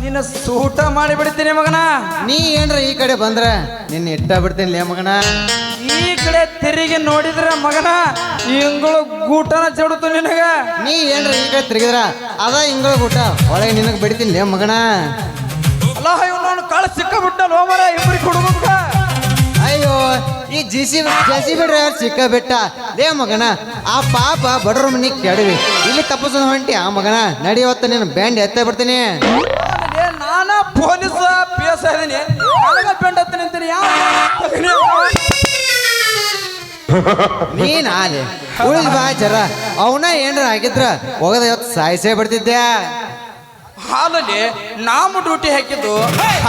ನಿನ್ನ ಸೂಟ ಮಾಡಿ ಬಿಡ್ತೀನಿ ಮಗನ. ನೀ ಏನ್ರ ಈ ಕಡೆ ಬಂದ್ರ ನಿನ್ನ ಇಟ್ಟ ಬಿಡ್ತೀನಿ ಲೇ ಮಗನ. ಈ ಕಡೆ ತಿರುಗಿ ನೋಡಿದ್ರ ಮಗನ ಇಂಗಳು ಗೂಟನ ಚಡುತ್ತು ನಿನಗ. ನೀ ಏನ್ರ ಈ ಕಡೆ ತಿರುಗಿದ್ರ ಅದ ಇಂಗಳ ಗೂಟ ಒಳಗೆ ನಿನಗ್ ಬಿಡ್ತೀನಿ ಲೇ ಮಗನ. ಅಲ್ಲ ಇವನು ಕಾಳ ಸಿಕ್ಕ ಬಿಟ್ಟಲ್ಲ ಹೋಮರ ಇಬ್ಬರಿಗೆ ಹುಡುಗ. ಅಯ್ಯೋ ಈ ಜೆಸಿ ಡ್ರೈವರ್ ಸಿಕ್ಕ ಬಿಟ್ಟ ಲೇ ಮಗನ. ಆ ಪಾಪ ಬಡ್ರ ಮನಿ ಕೆಡವಿ ಇಲ್ಲಿ ತಪ್ಪಿಸೋದು ಹೊಂಟಿ ಆ ಮಗನ. ನಡಿಯವತ್ತ ನೀನು ಬ್ಯಾಂಡ್ ಎತ್ತ ಬಿಡ್ತೀನಿ. ನಾನ ಪೊಲೀಸ್ PS ಇದೀನಿ, ನನಗ ಬೆಂಡ್ ಹತ್ತೀನಿ ಅಂತೀನಿ. ನೀನ್ ಆಲೆ ಉಳಿದ್ ಬಾ ಜರ. ಅವನ ಏನ್ರ ಆಗಿದ್ರ ಹೋಗದ ಇವತ್ತು ಸಾಯಿಸೇ ಬಿಡ್ತಿದ್ದೆ. ಹಾಲಲ್ಲಿ ನಾವು ಡ್ಯೂಟಿ ಹಾಕಿದ್ದು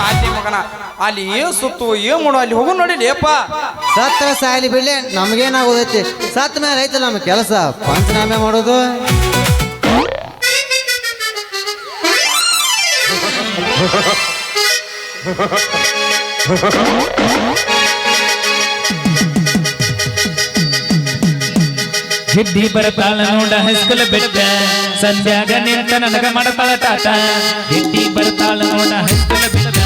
ಅಲ್ಲಿ ಮಗನ. ಅಲ್ಲಿ ಏನ್ ಸುತ್ತು ಏನ್ ಮಾಡೋ ಅಲ್ಲಿ ಹೋಗು ನೋಡಿ ಲೇಪ. ಸತ್ತ ಸಾಯಲಿ ಬಿಡ್ಲಿ ನಮ್ಗೇನಾಗೋದೈತಿ. ಸತ್ತ ಮೇಲೆ ಐತಲ್ಲ ನಮ್ಮ ಕೆಲಸ ಪಂಚನಾಮೆ ಮಾಡೋದು. ಗಿಡ್ಡಿ ಬರ್ತಾಳ ನೋಡ ಹೈಸ್ಕೂಲ್ ಬಿಟ್ಟ ಸಂಧ್ಯಾಗ ನಿಂತ ನನಗ ಮಾಡತಾಳ ಟಾಟ. ಗಿಡ್ಡಿ ಬರ್ತಾಳ ನೋಡ ಹೈಸ್ಕೂಲ್ ಬಿಟ್ಟ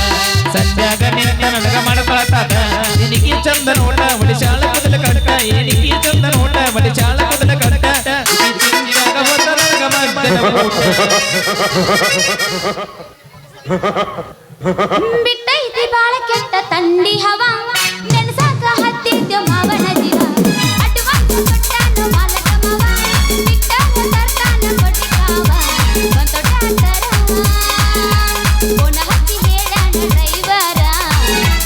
ಸಂಧ್ಯಾಗ ನಿಂತ ನನಗ ಮಾಡತಾಳ ಟಾಟ. ನಿನಗಿ ಚಂದ ನೋಡ ಒಡಿಶಾಳ ಕುದಲ ಕಟ್ಟ, ಏನಿಗಿ ಚಂದ ನೋಡ ಒಡಿಶಾಳ ಕುದಲ ಕಟ್ಟ. ಬಿಟ್ಟೈತಿ ಬಾಳ ಕೆಟ್ಟ ತಂಡಿ ಹವಾ, ನೆನಸಾಕ ಹತ್ತಿದ್ದ ಮಾವನ ಜೀವ. ಅಡ್ವಾನ್ಸ್ ಕೊಟ್ಟಾನು ಮಾಲಕ ಮಾವ, ಬಿಟ್ಟಾನು ತರ್ತಾನ ಕೊಟ್ಟಿಕಾವ. ಫೋನ ಹಚ್ಚಿ ಹೇಳಾನ ಡ್ರೈವರ,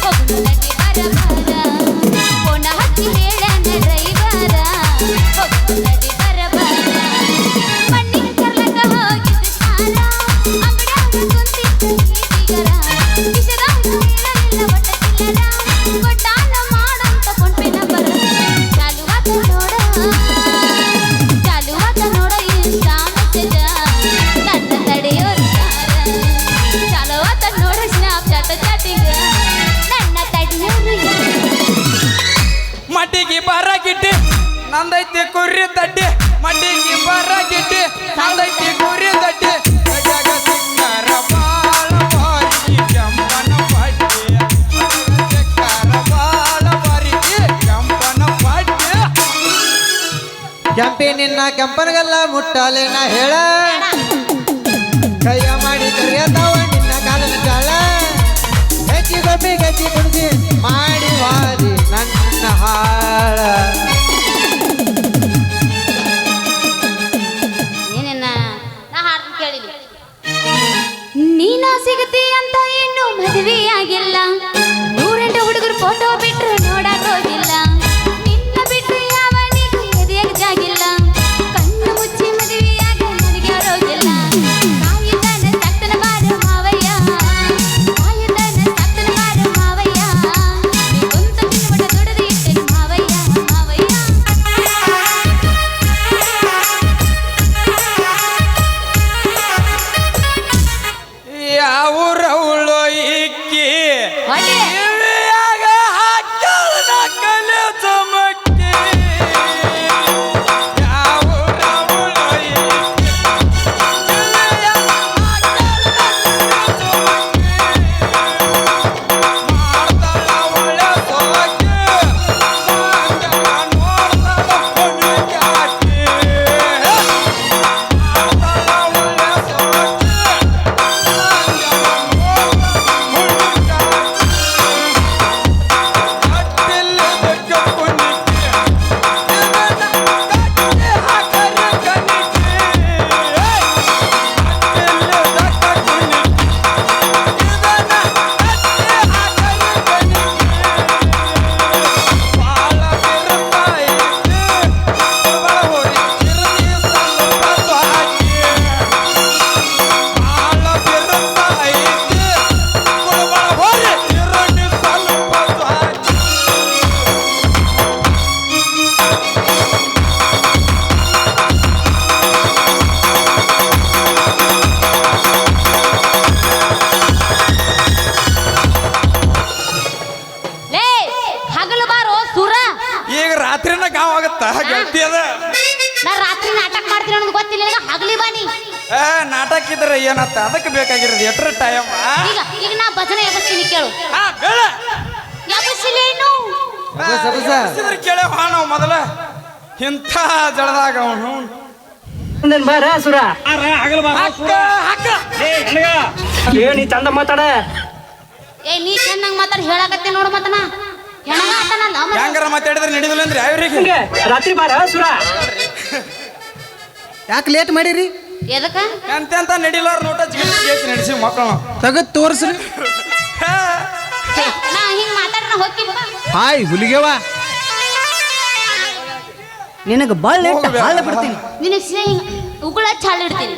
ಹೋಗುನು ನದಿ ಬರಬರ. ಫೋನ ಹಚ್ಚಿ ಹೇಳಾನ ಡ್ರೈವರ, ಹೋಗುನು ನದಿ ಬರಬರ. ಮಣ್ಣಿನ ಕರ್ಲಕ ಹೋಗಿದ್ದ ಸ್ನಾನ, ಅಂಗಡ್ಯಾಗ ಕುಂತಿದ್ದ ಈಜಿಗರ. ವಿಷದಾಗ ಇರಲಿಲ್ಲ ಒಟ್ಟ ಚಿಲ್ಲರ, ಕೊಟ್ಟಾನ ಮಾಡಂತ ಫೋನ್ ಪೇ ನಂಬರ. ಚಾಲುವಾತ ನೋಡ ಇನ್ಸ್ಟಾ ಮೆಸೇಜ, ನನ್ನ ತಡೆಯೋರು ಯಾರ. ಚಾಲುವಾತ ನೋಡ ಸ್ನ್ಯಾಪ್ಚಾಟ್ ಚಾಟಿಂಗ, ನನ್ನ ತಡೆಯೋರು ಯಾರ. ಮಡ್ಡಿಗೆ ಬರ ಗಿಟ್ಟಿ ನಂದೈತಿ ಕುರಿ ತಡ್ಡಿ, ಮಡ್ಡಿಗೆ ಬರ ಗಿಟ್ಟಿ ನಂದೈತಿ ಕುರಿ ತಡ್ಡಿ. ಗಡ್ಯಾಗ ಸಿಂಗಾರ ಬಾಳ ಬಾರಿ ಕೆಂಪನ ಪಡ್ಡಿ, ಸಿಂಗಾರ ಬಾಳ ಬಾರಿ ಕೆಂಪನ ಪಡ್ಡಿ. ಕೆಂಪಿ ನಿನ್ನ ಕೆಂಪನಗಲ್ಲ ಮುಟ್ಟಾಲೆ ನಾ ಹೇಳ. ಕೈಯ ಮಾಡಿ ಕರಿಯತಾವ ನಿನ್ನ ಕಾಲನ ಜಾಳ. ಹೆಚ್ಚಿ ಗೊಬ್ಬಿ ಗಚ್ಚಿ ಕುಣಿಸಿ ಮಾಡಿ ವಾದಿ ನನ್ನ ಹಾಳ. ಏನೇನ ನಾ ಹಾಡ್ತೀನಿ ಕೇಳಿಲಿ. ನೀನ ಸಿಗತಿ ಅಂತ ಇನ್ನೂ ಮದುವೆ ಆಗಿಲ್ಲ, 108 ಹುಡುಗರು ಫೋಟೋ ಬಿಟ್ರು ನೋಡಕ್ ಹೋಗಿಲ್ಲ. ನಿನ್ನ ಬಿಟ್ಟು ಯಾವನಿಗೂ ಎದೆಯಾಗ ಜಾಗಿಲ್ಲ, ಕಣ್ಣು ಮುಚ್ಚಿ ಮದುವೆಯಾಗ ನನಗೆ ಆರೋಗಿಲ್ಲ. ಕಾಯುತ್ತಾನ ಸತ್ತನ ಬಾರ ಮಾವಯ್ಯ, ಕಾಯುತ್ತಾನ ಸತ್ತನ ಬಾರ ಮಾವಯ್ಯ. ನೀ ಕುಂತ ತಿನ್ನುವಟ ದುಡದು ಇಟ್ಟೆನು ಮಾವಯ್ಯ, ಮಾವಯ್ಯ. ಯಾವೂರವಳು ಇಕ್ಕಿ ಹೊಡೆ. ಕಿವಿಯಾಗ ಹಾಕ್ಯಾಳ ನಕಲಿ ಚಮಕ್ಕಿ. ಯಾವೂರವಳು ಇಕ್ಕಿ ಕಿವಿಯಾಗ ಹಾಕ್ಯಾಳ ನಕಲಿ ಚಮಕ್ಕಿ. ಮಾಡ್ತಾಳ ಒಳ್ಳೆ ಸೊಲಕ್ಕಿ, ಮಂಗನ ನೋಡ್ತಾಳ ಕೊನಿಗಾಕಿ. ಮಾಡ್ತಾಳ ಒಳ್ಳೆ ಸೊಲಕ್ಕಿ, ರಾತ್ರಿನ ಗಾವ್ ಆಗತ್ತ ಗೆಳತಿ ಅದ. ನಾ ರಾತ್ರಿ ನಾಟಕ ಮಾಡ್ತೀನಿ ಅನ್ನೋದು ಗೊತ್ತಿಲ್ಲ, ಹಗಲಿ ಬನ್ನಿ. ನಾಟಕ ಇದ್ರೆ ಏನತ್ತ ಅದಕ್ಕೆ ಬೇಕಾಗಿರೋದು ಎಟ್ರ ಟೈಮ್ ಈಗ ನಾ ಭಜನೆ ಎಬ್ಬಿಸ್ತೀನಿ ಕೇಳು ಎಬ್ಬಿಸಿಲೇನು ಕೇಳ ನಾವು ಮೊದಲ ಇಂಥ ಜಳದಾಗ ಅವನು ನೀ ಚಂದ ಮಾತಾಡ ನೀ ಚೆನ್ನಾಗಿ ಮಾತಾಡಿ ಹೇಳಾಕತ್ತೆ ನೋಡು ಮತ್ತನ ಹೆಂಗಾರ ಮಾತಾಡಿದ್ರೆ ನಡಿದಿಲ್ಲ ಅಂದ್ರೆ ಯಾವ್ರಿಗೆ ರಾತ್ರಿ ಬಾರ ಸುರ ಯಾಕೆ ಲೇಟ್ ಮಾಡಿರಿ ಎದಕ್ಕ ಎಂತೆಂತ ನಡಿಲಾರ ನೋಟ ಜಿಗಿಸಿ ನಡೆಸಿ ಮಕ್ಕಳು ತಗದ್ ತೋರ್ಸ್ರಿ ನಾ ಹಿಂಗ್ ಮಾತಾಡ್ರ ಹೋಗ್ತೀನಿ ಹಾಯ್ ಹುಲಿಗೆವ ನಿನಗೆ ಬಾಳ್ ಹಾಳ ಬಿಡ್ತೀನಿ ನಿನಗೆ ಸೀದಾ ಹಿಂಗ್ ಉಗುಳ ಚಾಲ್ ಇಡ್ತೀನಿ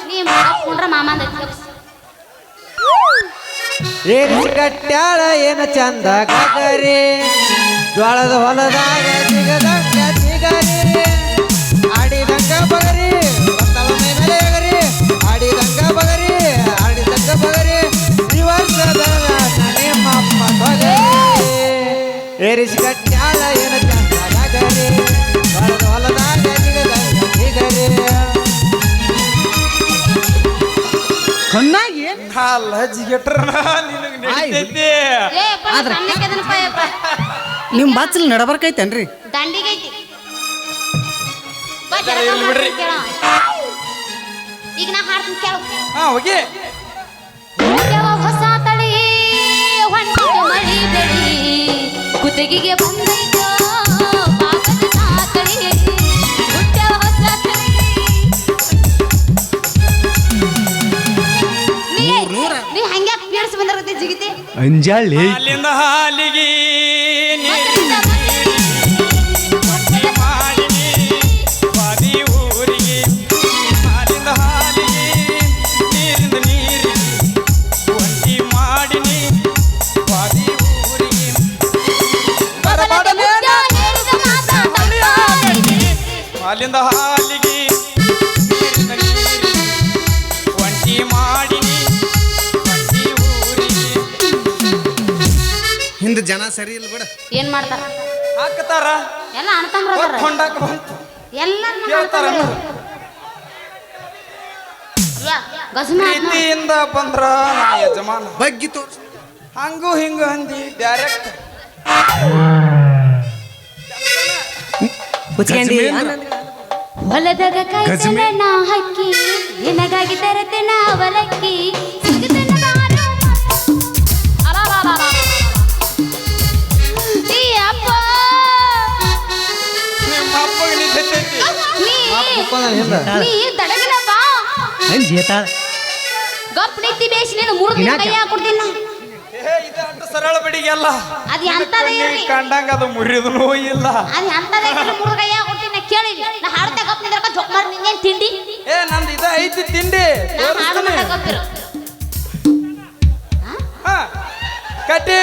ನೀ ಮಾಡ್ಕೊಂಡ್ರ ಮಾಮ ಕಟ್ಟ್ಯಾಳ ಏನ ಚಂದ ಗಗರಿ ಜ್ವಾಳದ ಹೊಲದಾಗ ಜಿಗದಂಗ ಜಿಗರಿ ಆಡಿದಂಗ ಬಗರಿ ಬಂದವ ಮೇಲೆ ಗರಿ ಆಡಿದಂಗ ಬಗರಿ ಆಡಿದಂಗ ಬಗರಿ ರಿವರ್ಸದ ನಿಮ್ಮಪ್ಪ ಬಗರಿ ಏರಿಸಿ ಕಟ್ಟ್ಯಾಳ ಏನ ಚಂದ ಗಗರಿ ಜ್ವಾಳದ ಹೊಲದಾಗ ಜಿಗದಂಗ ಜಿಗರಿ ಕಣ್ಣಾಗಿ ಅಲ್ಲ ಜಿಗೆಟ್ರ ನಿನಗೆ ನಡೀತೈತಿ ನಿಮ್ ಬಾಚಲ್ ನಡಬರ್ಕೈತೇನ್ರಿ ದಂಡಿಗೆ ಐತಿ ಈಗ ನಾ ಹಾಡ್ತೀನಿ ಕೇಳು ಹೋಗಿ ಹೊಸ ತಳಿ ಹೊಂಟಿಗೆ ಮಳಿ ಬೆಳಿ ಕುತ್ತಿಗೆಗೆ ಬಂದೈತೋ ಪಾಕದ ಸಾಕಳಿ ಹುಟ್ಟ್ಯಾವ ಹೊಸ ತಳಿ ನೀ ಹಂಗ್ಯಾಕ್ ಪೀಡ್ಸ್ ಬಂದಿರತ್ತೆ ಜಿಗಿತಿ ಅಂಜಾಳಿ ಅಲ್ಲಿಂದ ಹಾಲಿಗೆ ಬಾದಿ ಊರಿಗೆ ಹಾಲಿಂದ ಹಾಲಿಗೆ ನೀರಿಂದ ನೀರಿಗೆ ಒಂಟಿ ಮಾಡಿನಿ ಬಾದಿ ಊರಿಗೆ ಹಾಲಿಂದ ಹಾಲಿಗೆ ನೀರಿಂದ ನೀರಿಗೆ ಒಂಟಿ ಮಾಡಿನಿ ಒಂಟಿ ಊರಿಗೆ ಹಿಂದ ಜನ ಸರಿ ಇಲ್ಲ ಬಿಡ ಏನ್ ಮಾಡ್ತಾರ ಹಾಕ್ತಾರ ಎಲ್ಲ ಅಣ್ತಂಬ್ರ ಕೊಂಡಾಕ ಬಂತು ಎಲ್ಲ ಕೇಳ್ತಾರ ಪ್ರೀತಿಯಿಂದ ಬಂದ್ರ ನಾ ಯಜಮಾನ ಬಗ್ಗಿ ತೋರ್ಸ ಹಂಗು ಹಿಂಗು ಅಂದಿ ಡೈರೆಕ್ಟ್ ಹೊಲದಾಗ ಕಾಯ್ತನ ನಾ ಹಕ್ಕಿ ನಿನಗಾಗಿ ತರತೆ ನಾ ಅವಲಕ್ಕಿ ಸಿಗುತ್ತನ ಬಾರೋ ಈ ಅಪ್ಪ ನಿಮ್ಮ ಅಪ್ಪಗೆ ನಿಂತೈತಿ ನೀ ದಡಗನ ಬಾ ಗಪ್ ನಿಂತಿ ಬೇಸಿ ನೀನು ಮೂರು ದಿನ ಕೈ ಹಾಕೊಡ್ತೀನಿ ನಾ ಇದು ಅಷ್ಟು ಸರಳ ಬಡಿಗೆಲ್ಲ ಅದು ಎಂತದೇ ಇರ್ಲಿ ಕಂಡಂಗ ಅದು ಮುರಿದನೂ ಇಲ್ಲ ಅದು ಎಂತದೇ ಇರ್ಲಿ ಮೂರು ಕೈ ಹಾಕೊಡ್ತೀನಿ ಕೇಳಿ ನಾ ಹಾಡ್ತಾ ಗಪ್ ನಿಂದ್ರಕ ಜೋಕ್ ಮಾಡಿ ನಿಂದೇನ್ ತಿಂಡಿ ನಂದು ಇದು ಐತಿ ತಿಂಡಿ ನಾ ಹಾಡು ಮಾಡ ಗಪ್ಪಿರು ಕಟ್ಟಿ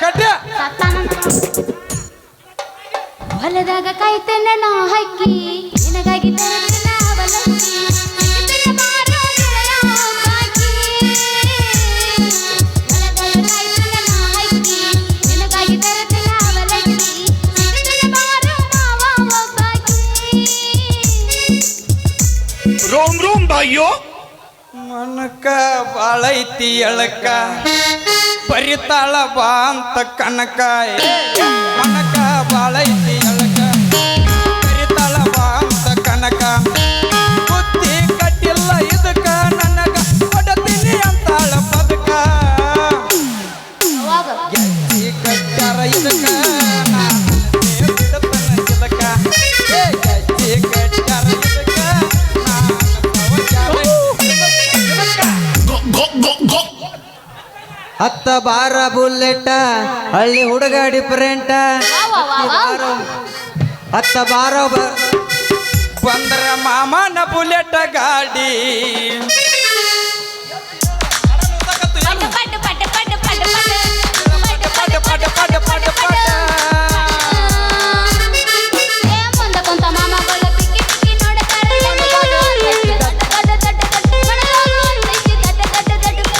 ಕಟ್ಟಿ ಹೊಲದಾಗ ಕಾಯ್ತನ ನಾ ಹಕ್ಕಿ ನಿನಗಾಗಿ ತರತೆ ನಾ ಅವಲಕ್ಕಿ ಸಿಗುತ್ತನ ಬಾರೋ ಗೆಳೆಯ ಬಾಕಿ ಹೊಲದಾಗ ಕಾಯ್ತನ ನಾ ಹಕ್ಕಿ ನಿನಗಾಗಿ ತರತೆ ನಾ ಅವಲಕ್ಕಿ ಸಿಗುತ್ತನ ಬಾರೋ ಮಾವ ಬಾಕಿ ರೋಮ್ ರೋಮ್ ಬಾಯ್ಯೋ ಮನಕ ಬಾಳೈತಿ ಎಳಕ ಬರಿತಾಳ ಬಾ ಅಂತ ಕನಕ ಮನಕ ಬಾಳೈತಿ ಎಳಕ ಬರಿತಾಳ ಬಾ ಅಂತ ಕನಕ ಬುದ್ಧಿ ಕಟ್ಟಿಲ್ಲ ಇದಕ್ಕ ನನಗ ಕೊಡತೀನಿ ಅಂತಾಳ ಪದಕ ಅವಾಗ ಗೆಜ್ಜಿ ಕಟ್ಟಾರ ಇದಕ್ಕ ಬಿಡತನ ಇದಕ್ಕ ಗೆಜ್ಜಿ ಕಟ್ಟಾರ ಇದಕ್ಕ ಹತ್ತ ಬಾರ ಬುಲ್ಲೆಟ್ಟ ಹಳ್ಳಿ ಹುಡುಗ ಡಿಫರೆಂಟ ಹತ್ತ ಬಾರ ಬಂದ್ರ ಮಾಮನ ಬುಲೆಟ್ ಗಾಡಿ ಪಟ ಪಟ ಪಟ ಪಟ ಪಟ ಪಟ ಪಟ ಪಟ ಪಟ ಪಟ ಏ ಮುಂದ ಕುಂತ ಮಾಮಗಳು ಪಿಕ್ಕಿ ಪಿಕ್ಕಿ ನೋಡ್ತಾರೆ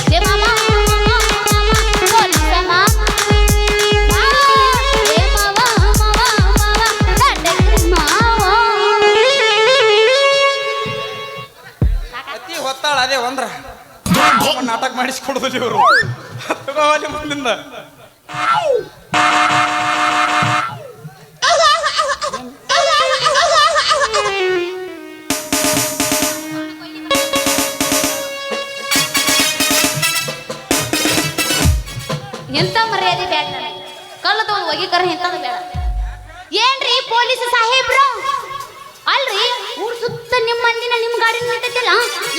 ಏ ಮಾಮ ಪೊಲೀಸ ಮಾಮ ಏ ಮಾವ ಮಾವ ಮಾವ ಮಾವ ಹೊತ್ತಾಳ ಅದೇ ಒಂದ್ರ ನಾಟಕ ಮಾಡಿಸ್ಕೊಡುದಿಲ್ಲ ಇವರು ಅಲ್ಲಿ ಮುಂದಿಂದ ಎಂತ ಮರ್ಯಾದೆ ಬೇಡ ನನಗೆ ಕಲ್ಲು ತಗೊಂಡು ಒಗಿಕರ ಎಂತದು ಬೇಡ ಏನ್ರಿ ಪೊಲೀಸ್ ಸಾಹೇಬ್ರು ಅಲ್ರಿ ಊರ್ ಸುತ್ತ ನಿಮ್ಮ ಮಂದಿನ ನಿಮ್ ಗಾಡಿ ನಿಂತೈತಿಲ್ಲ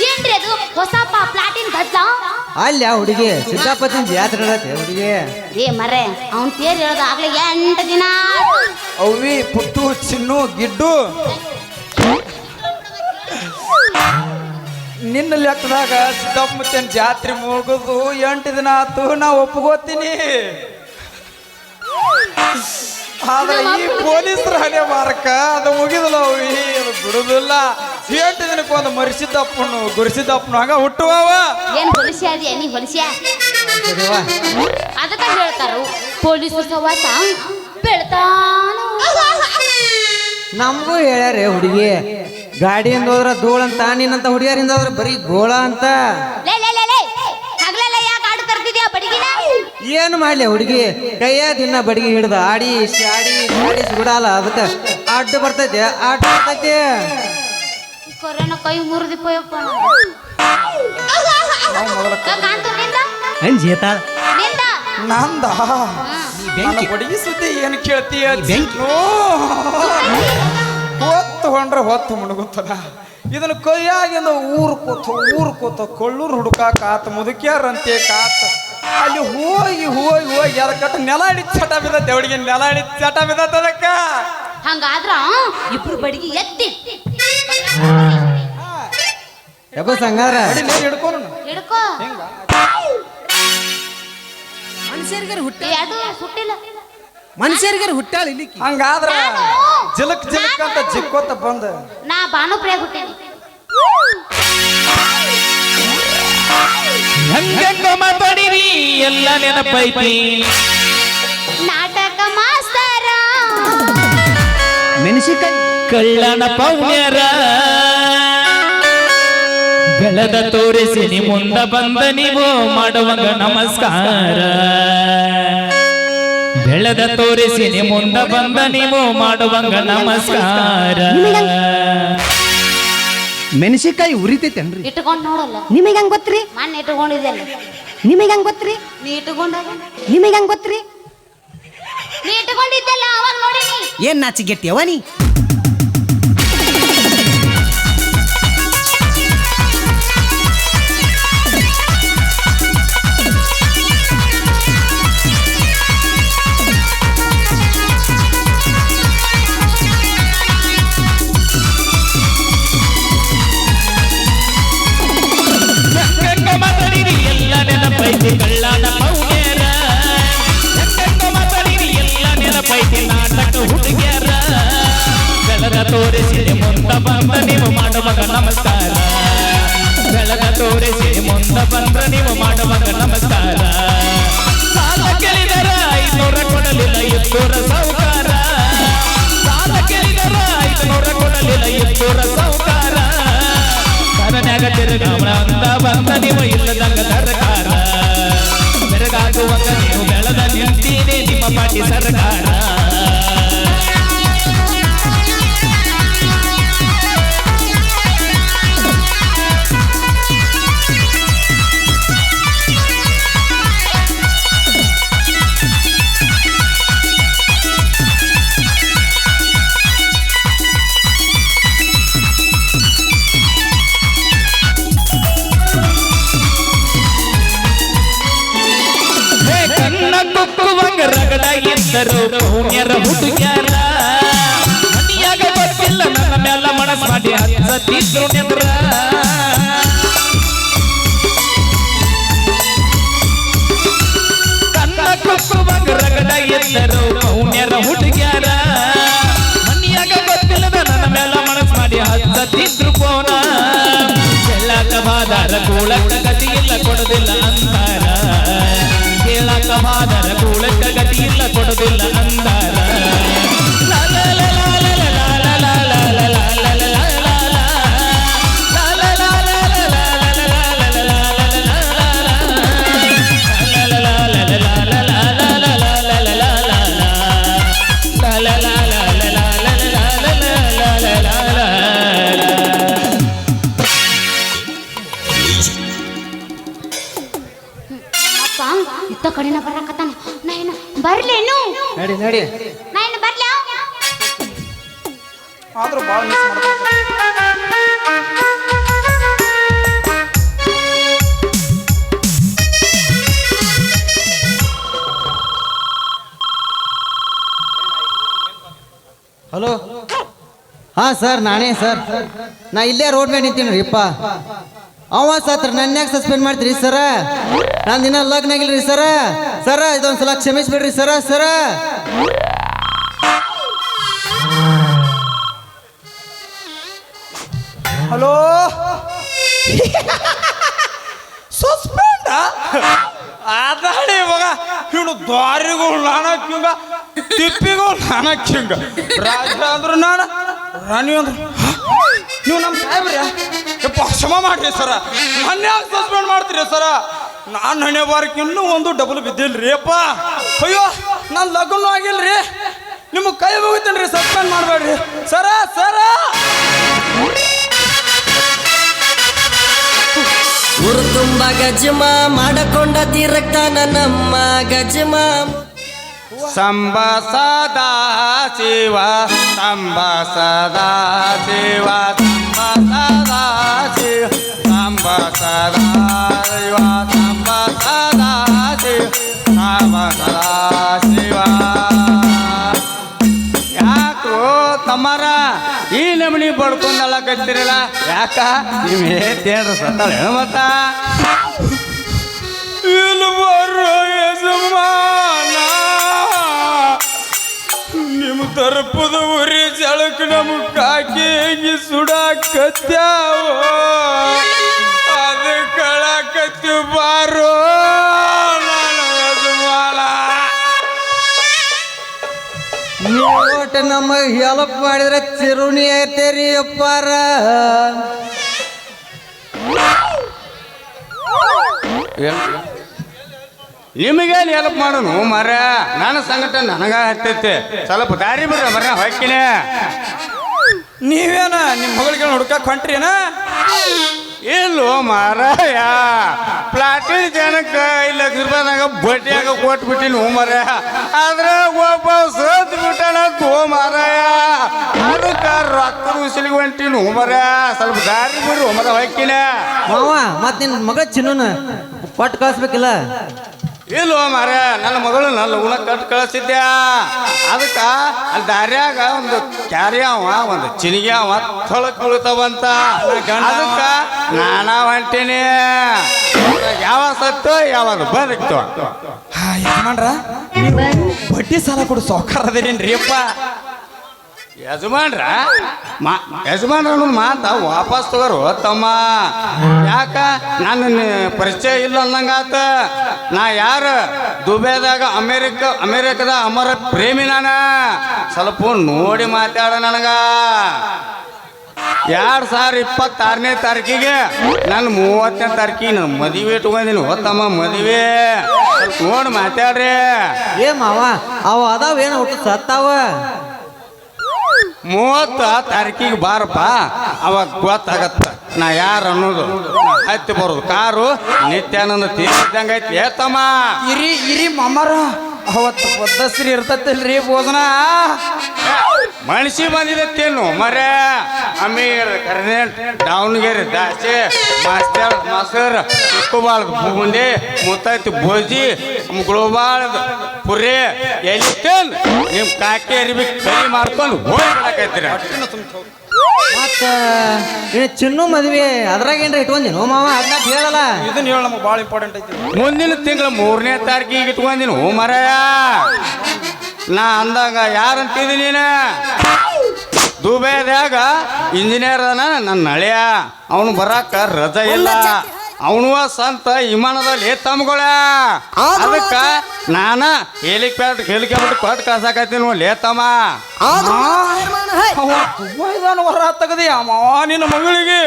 ಏನ್ರಿ ಅದು ಹೊಸ ಪ್ಲಾಟಿನ್ ಗದ್ಲ ಅಲ್ಲ ಹುಡುಗಿ ಸಿದ್ದಾಪತಿನ ಜಾತ್ರೆ ನಡೆಯತ್ತೆ ಹುಡುಗಿ ಏ ಮರ್ರೆ ಅವ್ನ್ ತೇರ್ ಹೇಳೋದು ಆಗ್ಲೇ 8 ದಿನ ಅವಿ ಪುಟ್ಟು ಚಿನ್ನು ಗಿಡ್ಡು ನಿನ್ನ ಲೆಕ್ಕದಾಗ ಸಿದ್ದಪ್ಪನ ಜಾತ್ರೆ ಮುಗಿದು 8 ದಿನ ಆತು ನಾ ಒಪ್ಕೋತೀನಿ ಆದ್ರೆ ಈ ಪೊಲೀಸರ ಹಣೆ ಮಾರಕ ಅದು ಮುಗಿದಲ್ಲ ಅವಿ ಅದು ಬಿಡುದಿಲ್ಲ 8 ದಿನಕ್ಕೆ ಒಂದು ಮರಿಸಿದ್ದಪ್ಪನು ಗುರಿಸಿದ್ದಪ್ಪನು ಹಂಗ ಹುಟ್ಟುವವ ಏನ್ ಹೊಲಿಸ್ಯಾದಿ ನೀ ಹೊಲಿಸ್ಯಾ ಅದಕ್ಕ ಹೇಳ್ತಾರು ಪೊಲೀಸರು ಸವಾಸ ಬೆಳ್ತಾನ ನಮಗೂ ಹೇಳ್ಯಾರೆ ಹುಡುಗಿ ಗಾಡಿಯಿಂದ ಹೋದ್ರ ಧೂಳ್ ಅಂತ ನೀನಂತ ಹುಡುಗಿಯರಿಂದ ಹೋದ್ರ ಬರೀ ಗೋಳ ಅಂತ ಲೇ ಲೇ ಲೇ ಲೇ ಹಗಲೆಲ್ಲ ಯಾಕೆ ಆಡು ತರ್ತಿದ್ಯಾ ಬಡಿಗಿನ ಏನು ಮಾಡ್ಲಿ ಹುಡುಗಿ ಕೈಯ ದಿನ ಬಡಿಗೆ ಹಿಡ್ದ ಆಡಿ ಬಿಡಲ್ಲ ಅದಕ್ಕೆ ಅಡ್ಡ ಬರ್ತೈತೆ ಕೊರೋನಾ ಕೈ ಮುರಿದಿಪ್ಪಯಪ್ಪ ಕಾಂತು ನಿಂದ ಅಂಜೇತ ನಿಂದ ನಂದ ನನ್ನ ಬಡಿಗೆ ಸುದ್ದಿ ಏನು ಕೇಳ್ತೀಯ ಹೊತ್ತು ಹೊಂಡ್ರೆ ಹೊತ್ತು ಮುಣಗುತ್ತದ ಇದನ್ನ ಕೈಯಾಗಿಂದ ಊರು ಕೂತ ಕೊಳ್ಳೂರು ಹುಡುಕಾಕ ಆತ ಮುದುಕ್ಯಾರಂತೆ ಕಾತ ಅಲ್ಲಿ ಹೋಗಿ ಅದಕ್ಕಟ್ಟು ನೆಲ ಹಿಡಿದ ಚಟ ಬಿದ್ದ ದೇವಡಿಗೆ ನೆಲ ಹಿಡಿದ ಚಟ ಬಿದ್ದದಕ್ಕ ಹಂಗಾದ್ರ ಇಬ್ರು ಬಡಿಗೆ ಎತ್ತಿ ಸಂಗಾರ ಹಿಡ್ಕೊಂಡು ಹಿಡ್ಕೋ ಮನುಷ್ಯರಿಗಾರ ಹುಟ್ಟ ಅದು ಸುಟ್ಟಿಲ್ಲ ಮನುಷ್ಯರಿಗಾರ ಹುಟ್ಟಾಳ ಇಲ್ಲಿ ಹಂಗಾದ್ರ ಜಿಲಕ್ ಅಂತ ಜಿಕ್ಕೋತ ಬಂದ ನಾ ಭಾನುಪ್ರಿಯ ಹುಟ್ಟೇನಿ ಹಂಗಂಗ ಮಾತಾಡಿರಿ ಎಲ್ಲ ನೆನಪೈತಿ ನಾಟಕ ಮಾಸ್ತರ ಮೆಣಸಿಕಾಯಿ ಕಳ್ಳನ ಪೌಣ್ಯರ ಬೆಳೆದ ತೋರಿಸಿ ನಿ ಮುಂದ ಬಂದ ನೀವು ಮಾಡುವಾಗ ನಮಸ್ಕಾರ ಬೆಳೆದ ತೋರಿಸಿ ನಿ ಮುಂದ ಬಂದ ನೀವು ಮಾಡುವಂಗ ನಮಸ್ಕಾರ ಮೆಣಸಿಕಾಯಿ ಉರಿತೈತೇನ್ರಿ ಇಟ್ಕೊಂಡ್ ನೋಡಲ್ಲ ನಿಮಗೆ ಹಂಗ ಗೊತ್ತ್ರಿ ಮಣ್ಣು ಇಟ್ಕೊಂಡಿದ್ದಲ್ಲ ನಿಮಗೆ ಹಂಗ ಗೊತ್ತ್ರಿ ನೀ ಇಟ್ಕೊಂಡಾಗ ನಿಮಗೆ ಹಂಗ ಗೊತ್ತ್ರಿ ನೀ ಇಟ್ಕೊಂಡಿದ್ದಲ್ಲ ಅವಾಗ ನೋಡಿನಿ ಏನ್ ನಾಚಿಗೆಟ್ಟಿಯವ ನೀ ಮಾತಾಡಿರಿ ಎಲ್ಲ ನೆನಪೈತಿ ಕಳ್ಳನ ಪೌಣ್ಯರ ಮಾತಾಡಿರಿ ಎಲ್ಲ ನೆನಪೈತಿ ನಾಟಕ ಹುಡುಗಿಯರ ಬೆಳಗ ತೋರಿಸಿ ಮುಂದ ಬಂದ ನೀವು ಮಾಡುವಾಗ ನಮಸ್ಕಾರ ಬೆಳಗ ತೋರಿಸಿ ಮುಂದ ಬಂದ ನೀವು ಮಾಡುವಾಗ ನಮಸ್ಕಾರ ಸಾಲ ಕೇಳಿದರ 500 ಕೊಡಲಿಲ್ಲ 200 ಸೌಕಾರ ಸಾಲ ಕೇಳಿದರ 500 ಕೊಡಲಿಲ್ಲ 200 ಸೌಕಾರ ಕರನ್ಯಾಗ ತಿರುಗಾವಣ ಅಂತ ಬಂದ ನೀವು ಇಲ್ಲದಂಗ ಸರ್ಕಾರ ಬೆರಗಾಗುವಂಗ ನೀವು ಬೆಳೆದ ನಿಂತೀನಿ ನಿಮ್ಮ ಪಾಟಿ ಸರ್ಕಾರ ಕುಕ್ಕುವಂಗ ರಗಡ ಎಂದರು ಪುಣ್ಯರ ಹುಡುಗ್ಯಾರ ಮನಿಯಾಗ ಗೊತ್ತಿಲ್ಲ ನನ್ನ ಮೇಲ ಮನಸ್ ಮಾಡಿ ಹತ್ತಿದ್ರು ನೆದ್ರ ಕನ್ನ ಕುಕ್ಕುವಂಗ ರಗಡ ಎಂದರು ಪುಣ್ಯರ ಹುಡುಗ್ಯಾರ ಮನಿಯಾಗ ಗೊತ್ತಿಲ್ಲದ ನನ್ನ ಮೇಲ ಮನಸ್ ಮಾಡಿ ಹತ್ತಿದ್ರು ಪೋನ ಎಲ್ಲಕ ಬಾದಾರ ಕೂಳಕ್ಕ ಗತಿ ಇಲ್ಲ ಕೊಡೋದಿಲ್ಲ ಅಂತಾರ ಕೇಳಕ ಮಾದರ ಕೂಳಕ್ಕ ಗತಿ ಇಲ್ಲ ಕೊಡೋದಿಲ್ಲ ಅಂದಾರ ಅತ್ತ ಕಡೆನ ಬರಕತ್ತಾನ ನಾ ಏನು ಬರ್ಲೇನು ನಡಿ ನಡಿ ನಾ ಏನು ಬರ್ಲ ಆದ್ರೂ ಭಾಳ ಮಿಸ್ ಮಾಡ್ತಾರೆ. ಹಲೋ ಹಾಂ ಸರ್ ನಾನೇ ಸರ್ ನಾ ಇಲ್ಲೇ ರೋಡ್ ಮೇಲೆ ನಿಂತೀನಿ ರೀಪ್ಪ ಅವ ಸತ್ರ ನನ್ನ ಯಾಕೆ ಸಸ್ಪೆಂಡ್ ಮಾಡ್ತೀರಿ ಸರ ನಾನು ದಿನ ಲಗ್ನ ಆಗಿಲ್ರಿ ಸರ ಇದೊಂದ್ಸಲ ಕ್ಷಮಿಸ್ಬಿಡ್ರಿ ಸರ ಹಲೋ ಸಸ್ಪೆಂಡ ಅದಾಡಿ ಇವಾಗ ಇವನು ದ್ವಾರಿಗಳು ನಾನಕ್ಕಿಂಗ ತಿಪ್ಪಿಗಳು ನಾನಕ್ಕಿಂಗ ರಾಜ ಅಂದ್ರು ನಾನು ರಾಣಿ ಅಂದ್ರು ನೀವು ನಮ್ಮ ಸಾಹೇಬ್ರಿ ಯಪ್ಪ ಕ್ಷಮ ಮಾಡ್ರಿ ಸರ ನನ್ನ ಯಾಕೆ ಸಸ್ಪೆಂಡ್ ಮಾಡ್ತೀರಿ ಸರ ನಾನು ಹಣೆ ಬಾರಕ್ಕೆ ಇನ್ನೂ ಒಂದು ಡಬಲ್ ಬಿದ್ದಿಲ್ರಿ ಅಪ್ಪ ಅಯ್ಯೋ ನಾನು ಲಗ್ನ ಆಗಿಲ್ರಿ ನಿಮಗೆ ಕೈ ಮುಗಿತೇನೆ ರೀ ಸಸ್ಪೆಂಡ್ ಮಾಡಬೇಡ್ರಿ ಸರ ಊರು ತುಂಬ ಗಜಮ ಮಾಡಕೊಂಡ ತೀರಕ್ತಾನ ನಮ್ಮ ಗಜಮ ಸಂಬ ಸದಾ ಶಿವ ಸಂಬ ಸದಾ ಶಿವ ಸಂಬ ಸದಾ ಶಿವ ಸಂಬ ಸದಾ ಶಿವ ಸಂಬ ಸದಾ ಶಿವ ಸಂಬ ಸದಾ ಶಿವ ಯಾಕೋ ತಮ್ಮರ ಈ ನಮನಿ ಬಡ್ಕೊಂಡಲ್ಲ ಕತ್ತಿರಲ್ಲ ಯಾಕ ನೀವು ಹೇಳ್ತೇನ್ರಿ ಸತ್ತಾಳ ಮತ್ತ ಇಲ್ಲಿ ಬರೋ ಯಜಮಾನ ನಿಮ್ಮ ತರಪದ ಉರಿ ಜಳಕ ನಮಗೆ ಕಾಕಿ ಹಿಂಗಿ ಸುಡಾಕತ್ಯಾವ ಅದು ಕಳಕತ್ತಿ ಬಾರೋ ನನ್ನ ಯಜಮಾನ ಒಟ್ಟು ನಮಗೆ ಹೆಲ್ಪ್ ಮಾಡಿದ್ರೆ ಚಿರುಣಿ ಐತೇರಿ ಅಪ್ಪಾರ ನಿಮಗೇನು ಹೆಲ್ಪ್ ಮಾಡೋನು ಮರ ನನ್ನ ಸಂಗಟ ನನಗ ಹತ್ತೈತೆ ಸ್ವಲ್ಪ ದಾರಿ ಬಿಡ್ರ ಮರ ಹೊಕ್ಕಿನ ನೀವೇನ ನಿಮ್ಮ ಮಗಳಿಗೆ ಹುಡ್ಕಕ್ ಹೊಂಟ್ರಿನ ಇಲ್ಲೋ ಮಾರಾಯ ಪ್ಲಾಟಿನ ಜನಕ್ಕೆ 5 ಲಕ್ಷ ರೂಪಾಯಿನಾಗ ಬಡ್ಡಿಯಾಗ ಕೊಟ್ಬಿಟ್ಟಿನಿ ಮರ ಆದ್ರೆ ಒಬ್ಬ ಸೋತ್ ಬಿಟ್ಟಣ ಮಾರಾಯ ಅದಕ್ಕೆ ರೊಕ್ಕ ಉಸಿಲಿಗೆ ಹೊಂಟಿನ ಮರ ಸ್ವಲ್ಪ ದಾರಿ ಬಿಡ್ರು ಮರ ಹೊಕ್ಕಿನ ಮಾವ ಮತ್ ನಿನ್ ಮಗ ಚಿನ್ನೂನ ಕೊಟ್ಟು ಕಳಿಸ್ಬೇಕಿಲ್ಲ ಇಲ್ವ ಮಾರ ನನ್ನ ಮಗಳು ನನ್ನ ಉಣ ಕಟ್ಟು ಕಳಿಸಿದ್ದೆ ಅದಕ್ಕ ಅಲ್ಲಿ ದಾರ್ಯಾಗ ಒಂದು ಕ್ಯಾರಿ ಅವ ಒಂದು ಚಿನಿಗೆ ಅವ ತೊಳಕ್ ಬೀಳ್ತಾವಂತ ಅದಕ್ಕ ನಾನಾ ಹೊಂಟೀನಿ ಯಾವ ಸತ್ತು ಯಾವಾಗ ಬದುಕ್ತು ಯಜಮಾನ್ರ ಬಡ್ಡಿ ಸಾಲ ಕೊಡು ಸಾವುಕಾರ ಅದೇನೇನ್ರಿ ಅಪ್ಪ ಯಜಮಾನ್ರ ಯಜಮಾನ್ರ ಅನ್ನೋದು ಮಾತ ವಾಪಸ್ ತಗೋರು ತಮ್ಮ ಯಾಕ ನನ್ನ ಪರಿಚಯ ಇಲ್ಲ ಅನ್ನಂಗಾತ ನಾ ಯಾರು ದುಬೈದಾಗ ಅಮೇರಿಕದ ಅಮರ ಪ್ರೇಮಿ ನಾನ ಸ್ವಲ್ಪ ನೋಡಿ ಮಾತಾಡ ನನಗ 2026ನೇ ತಾರೀಕಿಗೆ ನಾನು 30ನೇ ತಾರೀಕಿಗೆ ನಾನು ಮದುವೆ ಇಟ್ಕೊಂಡಿನಿ ತಮ್ಮ ಮದುವೆ ಸ್ವಲ್ಪ ನೋಡಿ ಮಾತಾಡ್ರಿ ಏ ಮಾವ ಅವ ಅದಾವೇನು ಹುಟ್ಟು ಸತ್ತಾವ 30 ತಾರೀಕಿಗೆ ಬಾರಪ್ಪ ಅವಾಗ ಗೊತ್ತಾಗತ್ತ ನಾ ಯಾರು ಅನ್ನೋದು ಹತ್ತಿ ಬರೋದು ಕಾರು ನಿತ್ಯಾನಂದ ತೀರ್ದಂಗ ಐತಿ ತಮ್ಮ ಇರಿ ಮಮ್ಮರ ಅವತ್ತು ಪದ್ಧಶ್ರೀ ಇರ್ತತಿಲ್ರಿ ಭೋಜನ ಮನುಷ್ಯ ಬಂದಿದತ್ತೇನು ಮರ ಅಮೀರ್ ಕರ್ನೆಂಟ್ ದಾವಣಗೆರೆ ದಾಸೆ ಮಾಸ್ತರ್ ಮೊಸರು ಚಿಕ್ಕಬಾಳದ ಬೂಂದಿ ಮುತ್ತೈತಿ ಬೋಜಿ ಮುಗುಳುಬಾಳದ ಪುರಿ ಎಲ್ಲಿ ನಿಮ್ಮ ಕಾಕಿ ಅರಿವಿ ಕೈ ಮಾಡ್ಕೊಂಡು ಹೋಗ್ಬಿಡಕೈತ್ರಿ ಮತ್ತ ಚಿನ್ನು ಮದ್ವೆ ಅದ್ರಾಗೇನ್ರ ಇಟ್ಕೊಂದಿನ ಮಾವ ಅದನ್ನ ಹೇಳಲ್ಲ ಇದನ್ನ ಹೇಳ ನಮಗೆ ಭಾಳ ಇಂಪಾರ್ಟೆಂಟ್ ಐತಿ ಮುಂದಿನ ತಿಂಗಳ 3ನೇ ತಾರೀಕಿಗೆ ಇಟ್ಕೊಂಡಿನ ಮರಯ ನಾ ಅಂದಾಗ ಯಾರಂತಿದಿ ನೀನು ದುಬೈದಾಗ ಇಂಜಿನಿಯರ್ ಅದಾನ ನನ್ನ ಹಳೆಯ ಅವನು ಬರಾಕ ರಜಾ ಇಲ್ಲ ಅವನು ಸ್ವಂತ ವಿಮಾನದಲ್ಲಿ ತಮ್ಗಳ ಅದಕ್ಕ ನಾನ ಹೆಲಿಕಾಪ್ಟರ್ ಕೊಟ್ಟು ಕಳ್ಸಾಕತ್ತೀನಿ ಲೇತಮ್ಮ ವರ ತಗದಿ ಮಾವ ನಿನ್ನ ಮಗಳಿಗೆ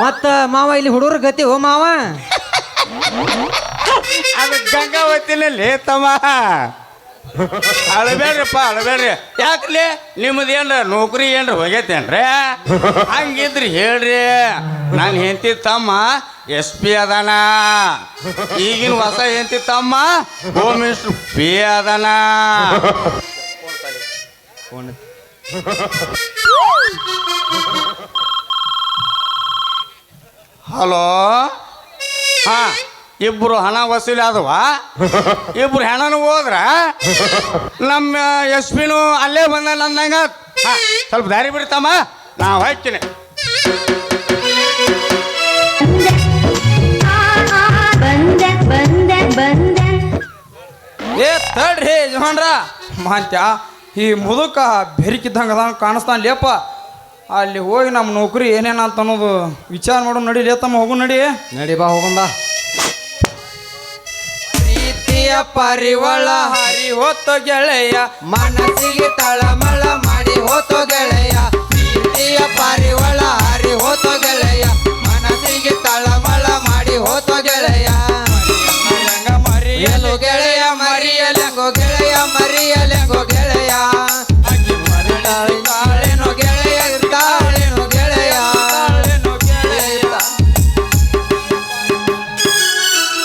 ಮತ್ತ ಮಾವ ಇಲ್ಲಿ ಹುಡುಗರ ಗತಿ ಓ ಮಾವ ಅದು ಗಂಗಾವತಿನ ಲೇತಮ್ಮ ಅಳಬೇಡ್ರಿಪ್ಪ ಅಳಬೇಡ್ರಿ ಯಾಕ್ಲಿ ನಿಮ್ಮದೇನ್ರ ನೌಕರಿ ಏನ್ರ ಹೋಗೈತೇನ್ರಿ ಹಂಗಿದ್ರಿ ಹೇಳ್ರಿ ನಾನು ಹೆಂಡತಿ ತಮ್ಮ SP ಅದಾನ ಈಗಿನ ಹೊಸ ಹೆಂಡತಿ ತಮ್ಮ ಹೋಮ್ ಮಿನಿಸ್ಟರ್ PA ಅದಾನ ಹಲೋ ಹಾ ಇಬ್ರು ಹಣ ವಸೂಲಿ ಆದವ ಇಬ್ರು ಹೆಣನು ಹೋದ್ರ ನಮ್ಮ SP ಅಲ್ಲೇ ಬಂದ ನಂದಂಗ ಹಾ ಸ್ವಲ್ಪ ದಾರಿ ಬಿಡ್ತಮ್ಮ ನಾವು ಹಾಕ್ತೀನಿ ಏ ತಡ್ರಿ ಯಜಮಾನ್ರ ಮಾಂತ್ಯ ಈ ಮುದುಕ ಬೆರಿಕಿದ್ದಂಗೆ ಅದ ಕಾಣಿಸ್ತಾನ ಲೇಪ ಅಲ್ಲಿ ಹೋಗಿ ನಮ್ಮ ನೌಕರಿ ಏನೇನಂತ ಅನ್ನೋದು ವಿಚಾರ ಮಾಡೋ ನಡಿ ಲೇತಮ್ಮ ಹೋಗು ನಡಿ ನಡಿ ಬಾ ಹೋಗಂಬ ಪ್ರೀತಿಯ ಪರಿವಳ ಹರಿ ಹೊತ್ತು ಗೆಳೆಯ ಮನಸ್ಸಿಗೆ ತಳಮಳ ಮಾಡಿ ಹೋತೋ ಗೆಳೆಯ ಪ್ರೀತಿಯ ಪರಿವಳ ಹರಿ ಹೋತೋ ಗೆಳೆಯ ಮನಸ್ಸಿಗೆ ತಳಮಳ ಮಾಡಿ ಹೋತೋ ಗೆಳೆಯ ಮರಿಯಲು ಗೆಳೆಯ ಮರಿಯಲೆಂಗೋ ಗೆಳೆಯ ಮರಿಯಲೆಂಗೋ